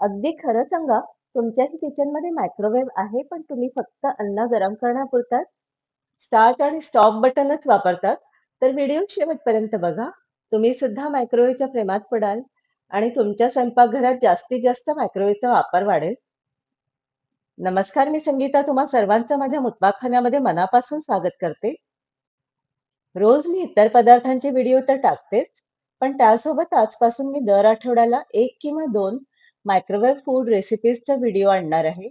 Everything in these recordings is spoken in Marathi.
अगदी खरं सांगा, तुमच्याही किचनमध्ये मायक्रोवेव्ह आहे, पण तुम्ही फक्त अन्न गरम करण्यापुरताच स्टार्ट आणि स्टॉप बटनच वापरतात. तर व्हिडिओ शेवटपर्यंत बघा. तुम्ही सुद्धा मायक्रोवेव्हच्या प्रेमात पडाल आणि तुमच्या स्वयंपाकघरात जास्तीत जास्त मायक्रोवेव्हचा वापर वाढेल. नमस्कार, मी संगीता. तुम्हा सर्वांचं माझ्या मुतबाखान्यामध्ये मनापासून स्वागत करते. रोज मी इतर पदार्थांचे व्हिडिओ तर टाकतेच, पण त्यासोबत आजपासून मी दर आठवड्याला 1 किंवा 2 मायक्रोवेव्ह फूड रेसिपीजचा व्हिडिओ आणणार आहे.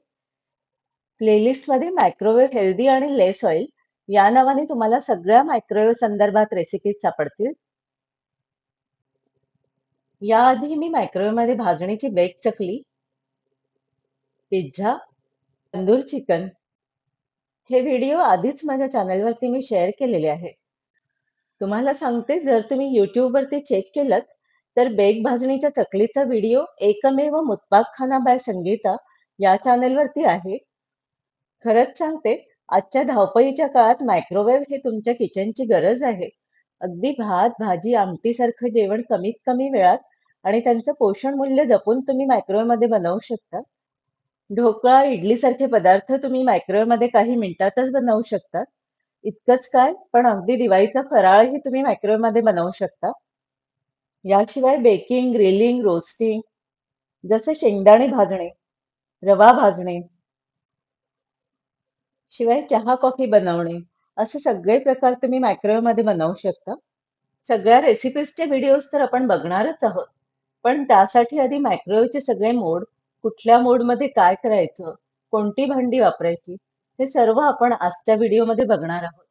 प्लेलिस्टमध्ये मायक्रोवेव्ह हेल्दी आणि लेस ऑइल या नावाने तुम्हाला सगळ्या मायक्रोवेव्ह संदर्भात रेसिपीज सापडतील. याआधी मी मायक्रोवेव्हमध्ये भाजणीची बेक चकली, पिझ्झा, तंदूर चिकन हे व्हिडिओ आधीच माझ्या चॅनलवरती मी शेअर केलेले आहेत. तुम्हाला सांगते, जर तुम्ही YouTubeवरती चेक केलं तर बेक भाजणीच्या चकलीचा व्हिडिओ एकमेव मुतबाखखाना बाय संगीता या चॅनलवरती आहे. खरंच सांगते, आजच्या धावपळीच्या काळात मायक्रोवेव्ह हे तुमच्या किचनची गरज आहे. अगदी भात, भाजी, आमटीसारखं जेवण कमीत कमी वेळात आणि त्यांचं पोषण मूल्य जपून तुम्ही मायक्रोवेव्हमध्ये बनवू शकता. ढोकळा, इडलीसारखे पदार्थ तुम्ही मायक्रोवेव्हमध्ये काही मिनिटातच बनवू शकता. इतकंच काय, पण अगदी दिवाळीचा फराळही तुम्ही मायक्रोवेव्हमध्ये बनवू शकता. याशिवाय बेकिंग, ग्रिलिंग, रोस्टिंग जसे शेंगदाणे भाजणे, रवा भाजणे, शिवाय चहा, कॉफी बनवणे, असे सगळे प्रकार तुम्ही मायक्रोवेव्हमध्ये बनवू शकता. सगळ्या रेसिपीजचे व्हिडिओज तर आपण बघणारच आहोत. पण त्यासाठी आधी मायक्रोवेव्हचे सगळे मोड, कुठल्या मोडमध्ये काय करायचं, कोणती भांडी वापरायची, हे सर्व आपण आजच्या व्हिडिओमध्ये बघणार आहोत.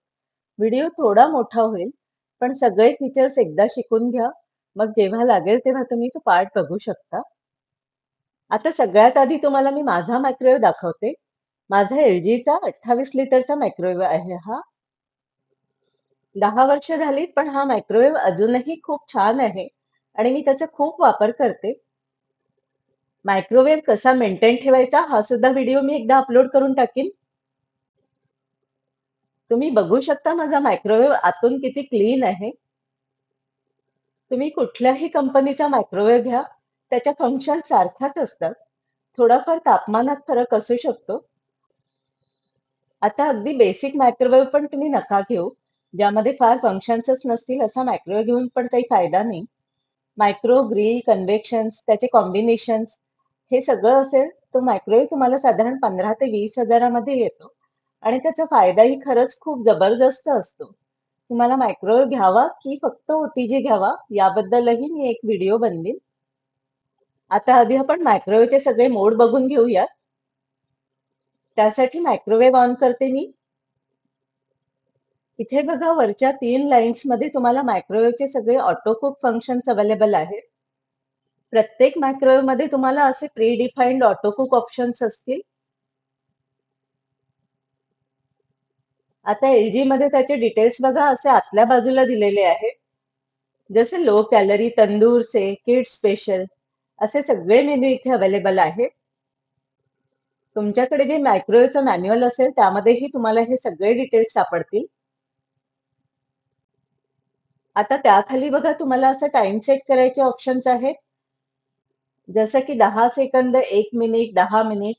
व्हिडिओ थोडा मोठा होईल, पण सगळे फीचर्स एकदा शिकून घ्या. मग जेव्हा लागेल तेव्हा तुम्ही तो पार्ट बघू शकता. आता सगळ्यात आधी तुम्हाला मी माझा मायक्रोवेव्ह दाखवते. माझा LGचा 28 लिटरचा मायक्रोवेव्ह आहे हा. 10 वर्ष झाली, पण हा मायक्रोवेव्ह अजूनही खूप छान आहे आणि मी त्याचा खूप वापर करते. मायक्रोवेव्ह कसा मेंटेन ठेवायचा हा सुद्धा व्हिडिओ मी एकदा अपलोड करून टाकीन. तुम्ही बघू शकता माझा मायक्रोवेव्ह आतून किती क्लीन आहे. तुम्ही कुठल्याही कंपनीचा मायक्रोवेव्ह घ्या, त्याच्या फंक्शन सारख्याच असतात. थोडाफार तापमानात फरक असू शकतो. आता अगदी बेसिक मायक्रोवेव्ह पण तुम्ही नका घेऊ. ज्यामध्ये फार फंक्शन्सच नसतील असा मायक्रोवेव्ह घेऊन पण काही फायदा नाही. मायक्रो, ग्रिल, कन्व्हेक्शन्स, त्याचे कॉम्बिनेशन्स हे सगळं असेल, तो मायक्रोवेव्ह तुम्हाला साधारण 15,000 ते 20,000 मध्ये येतो आणि त्याचा फायदाही खरंच खूप जबरदस्त असतो. तुम्हाला मायक्रोवेव्ह घ्यावा की फक्त OTG घ्यावा याबद्दलही मी एक व्हिडिओ बनवीन. आता आधी आपण मायक्रोवेव्हचे सगळे मोड बघून घेऊयात. त्यासाठी मायक्रोवेव्ह ऑन करते मी. इथे बघा, वरच्या 3 लाईन्समध्ये तुम्हाला मायक्रोवेव्हचे सगळे ऑटो कुक फंक्शन्स अवेलेबल आहेत. प्रत्येक मायक्रोवेव्हमध्ये तुम्हाला असे pre defined auto cook options असतील. आता LG मध्ये त्याचे डिटेल्स बघा, असे आतल्या बाजूला दिलेले आहेत. जसे लो कॅलरी, तंदूर से, किड्स स्पेशल असे सगळे मेनू इथे अवेलेबल आहेत. तुमच्याकडे जे मायक्रोवेव्हचं मॅन्युअल असेल त्यामध्येही तुम्हाला हे सगळे डिटेल्स सापडतील. आता त्याखाली बघा, तुम्हाला असं टाइम सेट करायचे ऑप्शन्स आहेत. जसं की 10 सेकंद, 1 मिनिट, 10 मिनिट.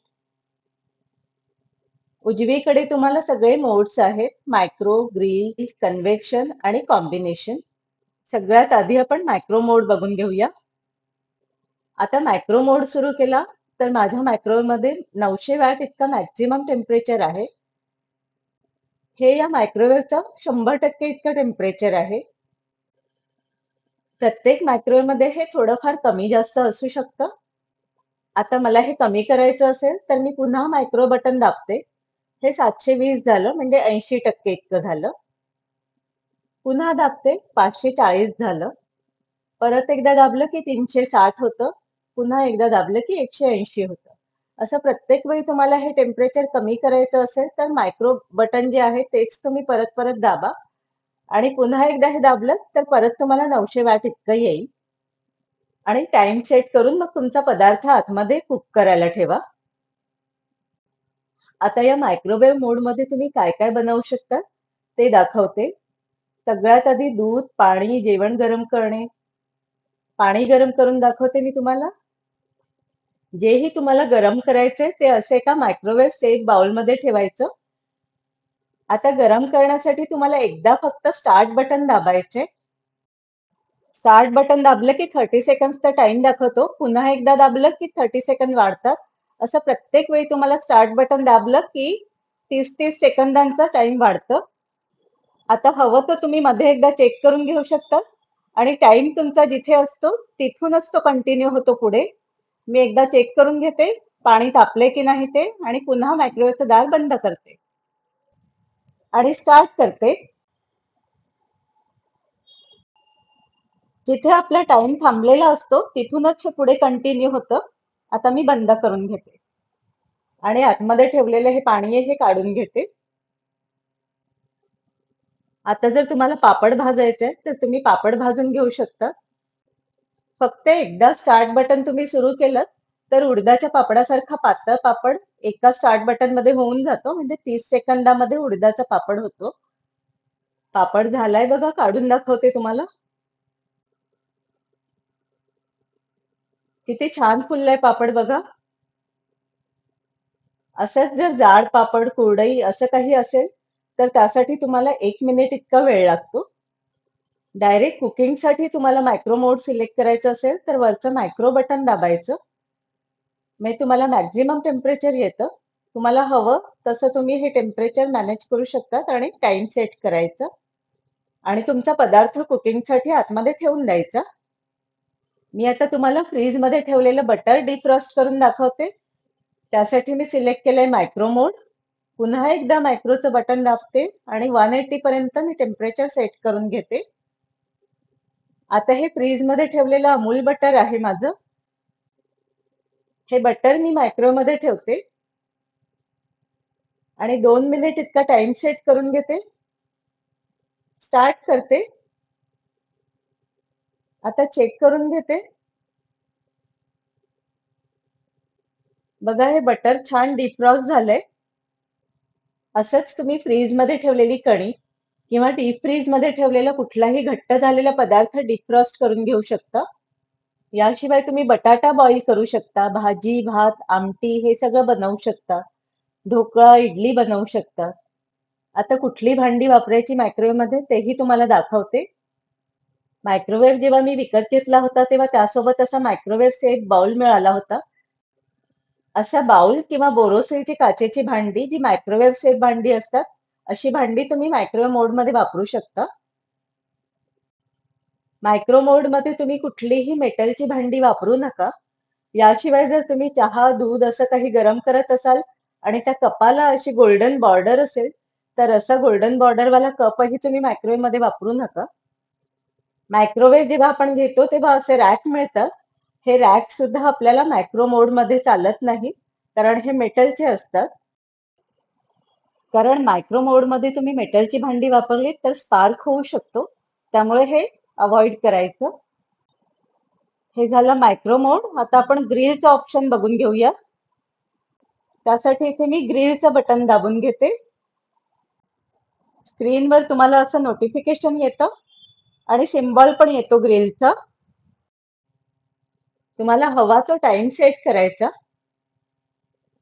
उजवीकडे तुम्हाला सगळे मोड्स आहेत. मायक्रो, ग्रिल, कन्व्हेक्शन आणि कॉम्बिनेशन. सगळ्यात आधी आपण मायक्रो मोड बघून घेऊया. आता मायक्रो मोड सुरू केला तर माझ्या मायक्रोवेव्हमध्ये 900 वॅट इतका मॅक्झिमम टेम्परेचर आहे. हे या मायक्रोवेव्हचं 100% इतकं टेम्परेचर आहे. प्रत्येक मायक्रोवेव्हमध्ये हे थोडंफार कमी जास्त असू शकतं. आता मला हे कमी करायचं असेल तर मी पुन्हा मायक्रो बटन दाबते. हे 720 झालं, म्हणजे 80% इतकं झालं. पुन्हा दाबते, 540 झालं. परत एकदा दाबलं की 360 होतं. पुन्हा एकदा दाबलं की 180 होतं. असं प्रत्येक वेळी तुम्हाला हे टेम्परेचर कमी करायचं असेल तर मायक्रो बटन जे आहे तेच तुम्ही परत परत दाबा आणि पुन्हा एकदा हे दाबलं तर परत तुम्हाला 900 वॅट इतकं येईल. आणि टाइम सेट करून मग तुमचा पदार्थ आतमध्ये कुक करायला ठेवा. आता या मायक्रोवेव्ह मोडमध्ये तुम्ही काय काय बनवू शकता ते दाखवते. सगळ्यात आधी दूध, पाणी, जेवण गरम करणे. पाणी गरम करून दाखवते मी तुम्हाला. जेही तुम्हाला गरम करायचंय ते असे एका मायक्रोवेव्ह सेफ बाउलमध्ये ठेवायचं. आता गरम करण्यासाठी तुम्हाला एकदा फक्त स्टार्ट बटन दाबायचे. स्टार्ट बटन दाबलं की 30 सेकंड्सचा टाइम दाखवतो. पुन्हा एकदा दाबलं की 30 सेकंद वाढतात. असं प्रत्येक वेळी तुम्हाला स्टार्ट बटन दाबलं की 30-30 सेकंदांचा टाइम वाढतं. आता हवं तर तुम्ही मध्ये एकदा चेक करून घेऊ शकता आणि टाइम तुमचा जिथे असतो तिथूनच तो कंटिन्यू होतो पुढे. मी एकदा चेक करून घेते, पाणी तापले की नाही ते आणि पुन्हा मायक्रोवेव्हचं दार बंद करते आणि स्टार्ट करते. जिथे आपला टाइम थांबलेला असतो तिथूनच हे पुढे कंटिन्यू होतं. आता मी बंद करून घेते आणि आतमध्ये ठेवलेलं हे पाणी आहे हे काढून घेते. आता जर तुम्हाला पापड भाजायचे तर तुम्ही पापड भाजून घेऊ शकता. फक्त एकदा स्टार्ट बटन तुम्ही सुरू केलं तर उडदाच्या पापडासारखा पातळ पापड एका स्टार्ट बटन मध्ये होऊन जातो. म्हणजे 30 सेकंदामध्ये उडदाचा पापड होतो. पापड झालाय बघा, काढून दाखवते तुम्हाला. किती छान फुललाय पापड बघा. असंच जर जाड पापड, कुरडई असं काही असेल तर त्यासाठी तुम्हाला 1 मिनिट इतका वेळ लागतो. डायरेक्ट कुकिंगसाठी तुम्हाला मायक्रो मोड सिलेक्ट करायचं असेल तर वरचं मायक्रो बटन दाबायचं. म्हणजे तुम्हाला मॅक्झिमम टेम्परेचर येतं. तुम्हाला हवं तसं तुम्ही हे टेम्परेचर मॅनेज करू शकतात आणि टाइम सेट करायचं आणि तुमचा पदार्थ कुकिंगसाठी आतमध्ये ठेवून द्यायचा. मी आता तुम्हाला फ्रीजमध्ये ठेवलेलं बटर डिफ्रॉस्ट करून दाखवते. त्यासाठी मी सिलेक्ट केलंय मायक्रो मोड. पुन्हा एकदा मायक्रोचं बटन दाबते आणि 180 पर्यंत मी टेम्परेचर सेट करून घेते. आता हे फ्रीजमध्ये ठेवलेलं अमूल बटर आहे माझं. हे बटर मी मायक्रोमध्ये ठेवते आणि 2 मिनिट इतका टाइम सेट करून घेते. स्टार्ट करते. आता चेक करून घेते. बघा हे बटर छान डिफ्रॉस्ट झालंय. असंच तुम्ही फ्रीजमध्ये ठेवलेली कणी किंवा डीप फ्रीजमध्ये ठेवलेला कुठलाही घट्ट झालेला पदार्थ डिफ्रॉस्ट करून घेऊ शकता. याशिवाय तुम्ही बटाटा बॉईल करू शकता, भाजी, भात, आमटी हे सगळं बनवू शकता. ढोकळा, इडली बनवू शकता. आता कुठली भांडी वापरायची मायक्रोवेव्हमध्ये तेही तुम्हाला दाखवते. मायक्रोवेव्ह जेव्हा मी विकत घेतला होता तेव्हा त्यासोबत असा मायक्रोवेव्ह सेफ बाउल मिळाला होता. असा बाउल किंवा बोरोसिलची काचेची भांडी जी मायक्रोवेव्ह सेफ भांडी असतात, अशी भांडी तुम्ही मायक्रोवेव्ह मोडमध्ये वापरू शकता. मायक्रो मोडमध्ये तुम्ही कुठलीही मेटलची भांडी वापरू नका. याशिवाय जर तुम्ही चहा, दूध असं काही गरम करत असाल आणि त्या कपाला अशी गोल्डन बॉर्डर असेल, तर असा गोल्डन बॉर्डरवाला कपही तुम्ही मायक्रोवेव्हमध्ये वापरू नका. मायक्रोवेव्ह जेव्हा आपण घेतो तेव्हा असे रॅक मिळतात. हे रॅक सुद्धा आपल्याला मायक्रो मोडमध्ये चालत नाही, कारण हे मेटलचे असतात. कारण मायक्रो मोडमध्ये तुम्ही मेटलची भांडी वापरली तर स्पार्क होऊ शकतो. त्यामुळे हे अवॉइड करायचं. हे झालं मायक्रो मोड. आता आपण ग्रिलचं ऑप्शन बघून घेऊया. त्यासाठी इथे मी ग्रिलचं बटन दाबून घेते. स्क्रीनवर तुम्हाला असं नोटिफिकेशन येतं आणि सिम्बॉल पण येतो ग्रिलचा. तुम्हाला हवा तो टाइम सेट करायचा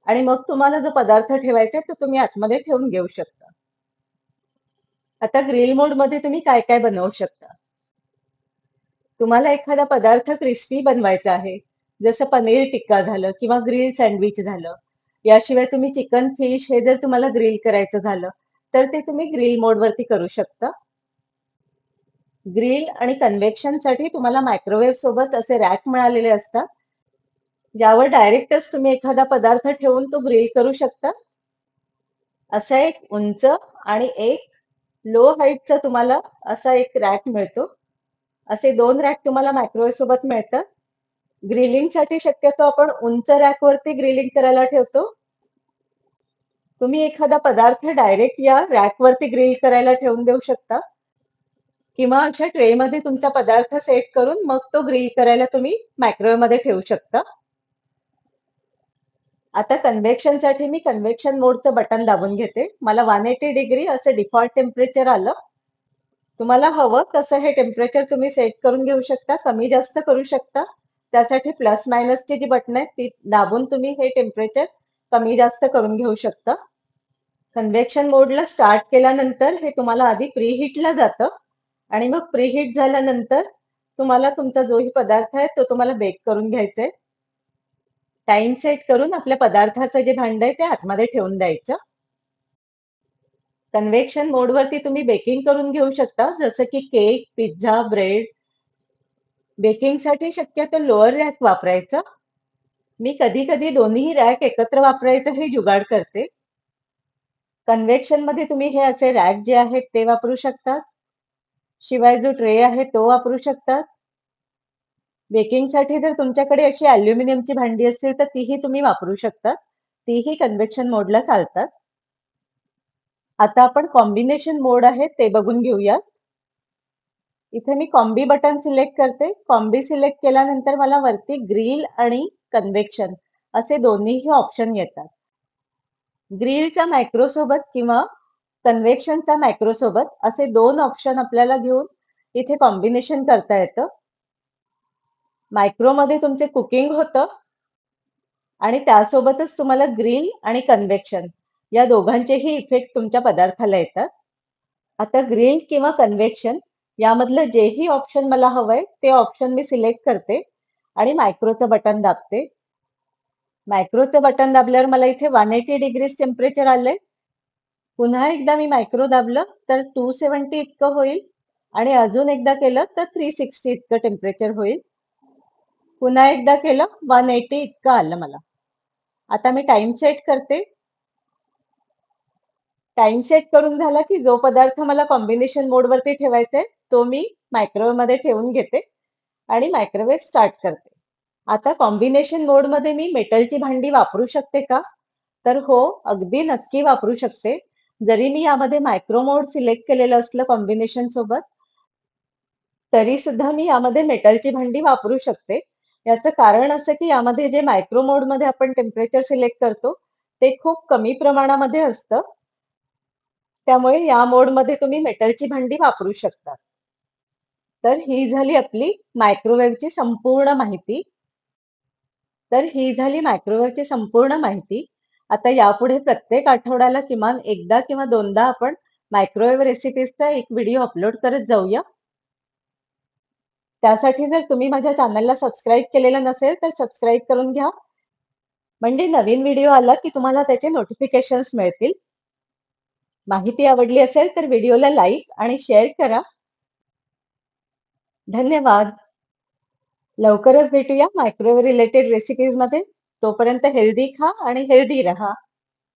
आणि मग तुम्हाला जो पदार्थ ठेवायचा तो तुम्ही आतमध्ये ठेवून घेऊ शकता. आता ग्रिल मोड मध्ये तुम्ही काय काय बनवू शकता. तुम्हाला एखादा पदार्थ क्रिस्पी बनवायचा आहे, जसं पनीर टिक्का झालं किंवा ग्रिल सँडविच झालं. याशिवाय तुम्ही चिकन, फिश हे जर तुम्हाला ग्रिल करायचं झालं, तर ते तुम्ही ग्रिल मोडवरती करू शकता. ग्रिल आणि कन्व्हेक्शनसाठी तुम्हाला मायक्रोवेव्ह सोबत असे रॅक मिळालेले असतात, ज्यावर डायरेक्टच तुम्ही एखादा पदार्थ ठेवून तो ग्रिल करू शकता. असा एक उंच आणि एक लो हाईटचा तुम्हाला असा एक रॅक मिळतो. असे 2 रॅक तुम्हाला मायक्रोवेव्ह सोबत मिळतात. ग्रिलिंगसाठी शक्यतो आपण उंच रॅकवरती ग्रिलिंग करायला ठेवतो. तुम्ही एखादा पदार्थ डायरेक्ट या रॅकवरती ग्रिल करायला ठेवून देऊ शकता किंवा अशा ट्रेमध्ये तुमचा पदार्थ सेट करून मग तो ग्रिल करायला तुम्ही मायक्रोवेव्ह मध्ये ठेवू शकता. आता कन्व्हेक्शनसाठी मी कन्व्हेक्शन मोडचं बटन दाबून घेते. मला 180 डिग्री असं डिफॉल्ट टेम्परेचर आलं. तुम्हाला हवं तसं हे टेम्परेचर तुम्ही सेट करून घेऊ शकता, कमी जास्त करू शकता. त्यासाठी प्लस मायनसची जी बटन आहेत ती दाबून तुम्ही हे टेम्परेचर कमी जास्त करून घेऊ शकता. कन्व्हेक्शन मोडला स्टार्ट केल्यानंतर हे तुम्हाला आधी प्रीहीटला जातं आणि मग प्रीहीट झाल्यानंतर तुम्हाला तुमचा जोही पदार्थ आहे तो तुम्हाला बेक करून घ्यायचा आहे. टाइम सेट करून आपल्या पदार्थाचं जे भांड आहे ते आतमध्ये ठेवून द्यायचं. कन्व्हेक्शन मोडवरती तुम्ही बेकिंग करून घेऊ शकता, जसं की केक, पिझ्झा, ब्रेड. बेकिंगसाठी शक्यतो लोअर रॅक वापरायचं. मी कधी कधी दोन्ही रॅक एकत्र वापरायचं हे जुगाड करते. कन्व्हेक्शन मध्ये तुम्ही हे असे रॅक जे आहेत ते वापरू शकतात. शिवाय जो ट्रे आहे तो वापरू शकतात. बेकिंगसाठी जर तुमच्याकडे अशी अल्युमिनियमची भांडी असतील तर तीही तुम्ही वापरू शकता. तीही कन्व्हेक्शन मोडला चालतात. आता आपण कॉम्बिनेशन मोड आहे ते बघून घेऊयात. इथे मी कॉम्बी बटन सिलेक्ट करते. कॉम्बी सिलेक्ट केल्यानंतर मला वरती ग्रिल आणि कन्व्हेक्शन असे दोन्हीही ऑप्शन येतात. ग्रिलचा मायक्रो सोबत किंवा कन्व्हेक्शनचा मायक्रो सोबत असे दोन ऑप्शन आपल्याला घेऊन इथे कॉम्बिनेशन करता येतं. मायक्रोमध्ये तुमचे कुकिंग होतं आणि त्यासोबतच तुम्हाला ग्रिल आणि कन्व्हेक्शन या दोघांचेही इफेक्ट तुमच्या पदार्थाला येतात. आता ग्रिल किंवा कन्व्हेक्शन यामधलं जेही ऑप्शन मला हवंय ते ऑप्शन मी सिलेक्ट करते आणि मायक्रोचं बटन दाबते. मायक्रोचं बटन दाबल्यावर मला इथे 180 डिग्रीज टेम्परेचर आलंय. पुन्हा एकदा मी मायक्रो दाबलं तर 270 इतकं होईल आणि अजून एकदा केलं तर 360 इतकं टेम्परेचर होईल. पुन्हा एकदा केलं 180 इतकं आलं मला. आता मी टाइम सेट करते. टाइम सेट करून झाला की जो पदार्थ मला कॉम्बिनेशन मोडवरती ठेवायचा आहे तो मी मायक्रोवेव्ह मध्ये ठेवून घेते आणि मायक्रोवेव्ह स्टार्ट करते. आता कॉम्बिनेशन मोडमध्ये मी मेटलची भांडी वापरू शकते का? तर हो, अगदी नक्की वापरू शकते. जरी मी यामध्ये मायक्रो मोड सिलेक्ट केलेलं असलं कॉम्बिनेशन सोबत, तरी सुद्धा मी यामध्ये मेटलची भांडी वापरू शकते. याचं कारण असं की यामध्ये जे मायक्रो मोडमध्ये आपण टेम्परेचर सिलेक्ट करतो ते खूप कमी प्रमाणामध्ये असतं. त्यामुळे या मोडमध्ये तुम्ही मेटलची भांडी वापरू शकता. तर ही झाली आपली मायक्रोवेव्हची संपूर्ण माहिती. मायक्रोवेव्हची संपूर्ण माहिती. आता यापुढे प्रत्येक आठवड्याला किमान एकदा किंवा दोनदा आपण मायक्रोवेव्ह रेसिपीजचा एक व्हिडिओ अपलोड करत जाऊया. त्यासाठी जर तुम्ही माझ्या चॅनलला सबस्क्राईब केलेलं नसेल तर सबस्क्राईब करून घ्या. म्हणजे नवीन व्हिडिओ आला की तुम्हाला त्याचे नोटिफिकेशन्स मिळतील. माहिती आवडली असेल तर व्हिडिओला लाईक आणि शेअर करा. धन्यवाद. लवकरच भेटूया मायक्रोवेव्ह रिलेटेड रेसिपीज मध्ये. तोपर्यंत हेल्दी खा आणि हेल्दी रहा.